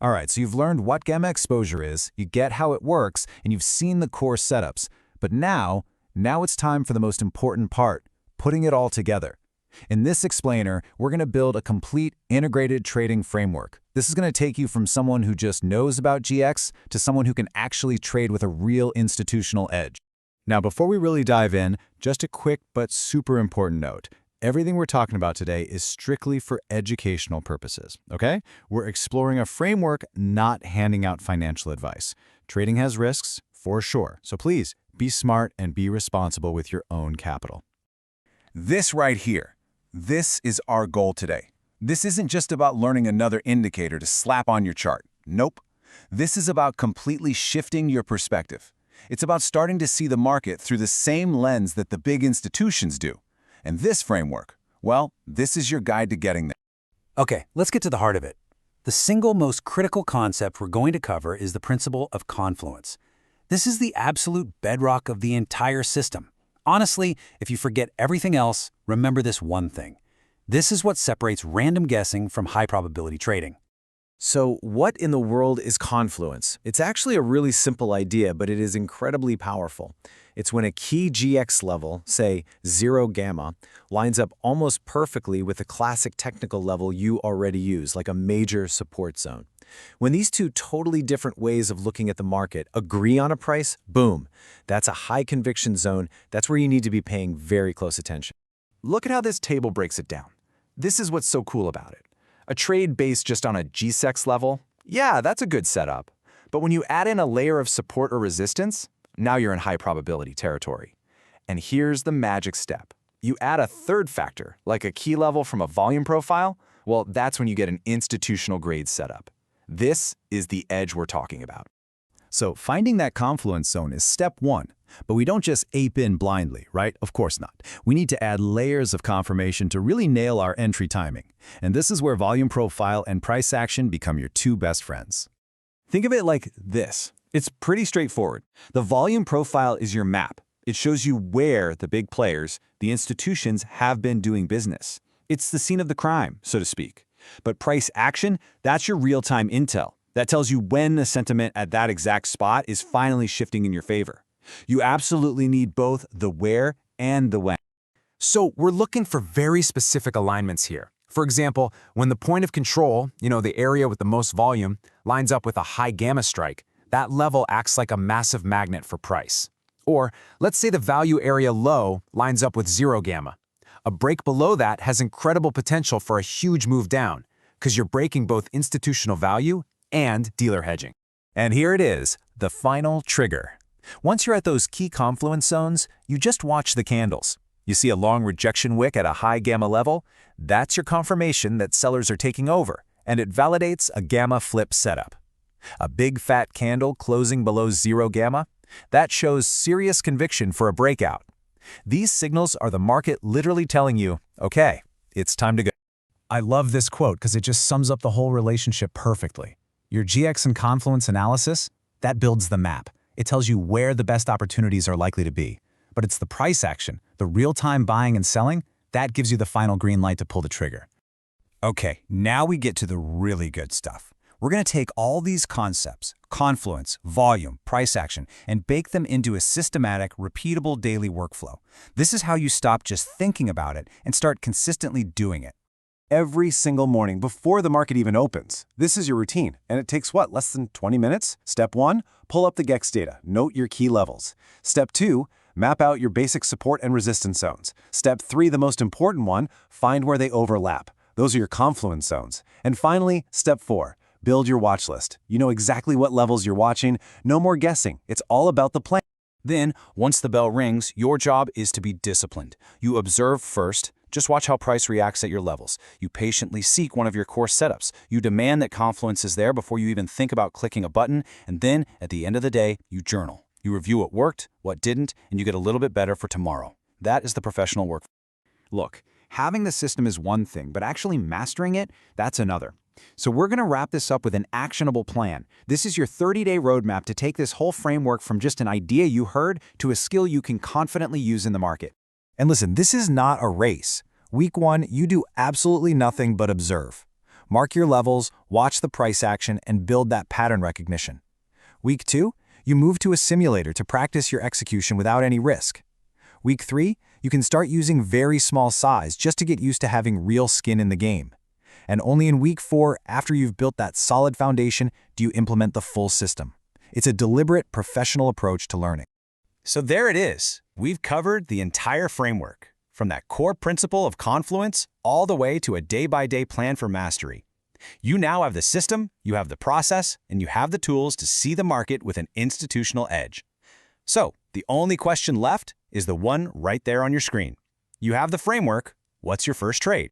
All right, so you've learned what gamma exposure is, you get how it works, and you've seen the core setups. But now it's time for the most important part, putting it all together. In this explainer, we're going to build a complete integrated trading framework. This is going to take you from someone who just knows about GX to someone who can actually trade with a real institutional edge. Now, before we really dive in, just a quick but super important note. Everything we're talking about today is strictly for educational purposes, okay? We're exploring a framework, not handing out financial advice. Trading has risks, for sure, so please be smart and be responsible with your own capital. This right here, this is our goal today. This isn't just about learning another indicator to slap on your chart. Nope. This is about completely shifting your perspective. It's about starting to see the market through the same lens that the big institutions do. And this framework, well, this is your guide to getting there. Okay, let's get to the heart of it. The single most critical concept we're going to cover is the principle of confluence. This is the absolute bedrock of the entire system. Honestly, if you forget everything else, remember this one thing. This is what separates random guessing from high-probability trading. So what in the world is confluence? It's actually a really simple idea, but it is incredibly powerful. It's when a key GX level, say 0 gamma, lines up almost perfectly with the classic technical level you already use, like a major support zone. When these two totally different ways of looking at the market agree on a price, boom, that's a high conviction zone. That's where you need to be paying very close attention. Look at how this table breaks it down. This is what's so cool about it. A trade based just on a GEX level, yeah, that's a good setup. But when you add in a layer of support or resistance, now you're in high probability territory. And here's the magic step. You add a third factor, like a key level from a volume profile, well, that's when you get an institutional grade setup. This is the edge we're talking about. So finding that confluence zone is step one. But we don't just ape in blindly, right? Of course not. We need to add layers of confirmation to really nail our entry timing. And this is where volume profile and price action become your two best friends. Think of it like this. It's pretty straightforward. The volume profile is your map. It shows you where the big players, the institutions, have been doing business. It's the scene of the crime, so to speak. But price action, that's your real-time intel. That tells you when the sentiment at that exact spot is finally shifting in your favor. You absolutely need both the where and the when. So we're looking for very specific alignments here. For example, when the point of control, the area with the most volume, lines up with a high gamma strike, that level acts like a massive magnet for price. Or let's say the value area low lines up with 0 gamma. A break below that has incredible potential for a huge move down, because you're breaking both institutional value and dealer hedging. And here it is, the final trigger. Once you're at those key confluence zones, you just watch the candles. You see a long rejection wick at a high gamma level? That's your confirmation that sellers are taking over, and it validates a gamma flip setup. A big fat candle closing below 0 gamma? That shows serious conviction for a breakout. These signals are the market literally telling you, okay, it's time to go. I love this quote because it just sums up the whole relationship perfectly. Your GX and confluence analysis, that builds the map. It tells you where the best opportunities are likely to be. But it's the price action, the real-time buying and selling, that gives you the final green light to pull the trigger. Okay, now we get to the really good stuff. We're going to take all these concepts, confluence, volume, price action, and bake them into a systematic, repeatable daily workflow. This is how you stop just thinking about it and start consistently doing it. Every single morning before the market even opens. This is your routine, and it takes what, less than 20 minutes? Step 1, pull up the GEX data, note your key levels. Step 2, map out your basic support and resistance zones. Step 3, the most important one, find where they overlap. Those are your confluence zones. And finally, step 4, build your watch list. You know exactly what levels you're watching, no more guessing. It's all about the plan. Then, once the bell rings, your job is to be disciplined. You observe first. Just watch how price reacts at your levels. You patiently seek one of your core setups. You demand that confluence is there before you even think about clicking a button, and then, at the end of the day, you journal. You review what worked, what didn't, and you get a little bit better for tomorrow. That is the professional work. Look, having the system is one thing, but actually mastering it, that's another. So we're going to wrap this up with an actionable plan. This is your 30-day roadmap to take this whole framework from just an idea you heard to a skill you can confidently use in the market. And listen, this is not a race. Week 1, you do absolutely nothing but observe. Mark your levels, watch the price action, and build that pattern recognition. Week 2, you move to a simulator to practice your execution without any risk. Week 3, you can start using very small size just to get used to having real skin in the game. And only in week 4, after you've built that solid foundation, do you implement the full system. It's a deliberate, professional approach to learning. So there it is. We've covered the entire framework, from that core principle of Confluence all the way to a day-by-day plan for mastery. You now have the system, you have the process, and you have the tools to see the market with an institutional edge. So the only question left is the one right there on your screen. You have the framework. What's your first trade?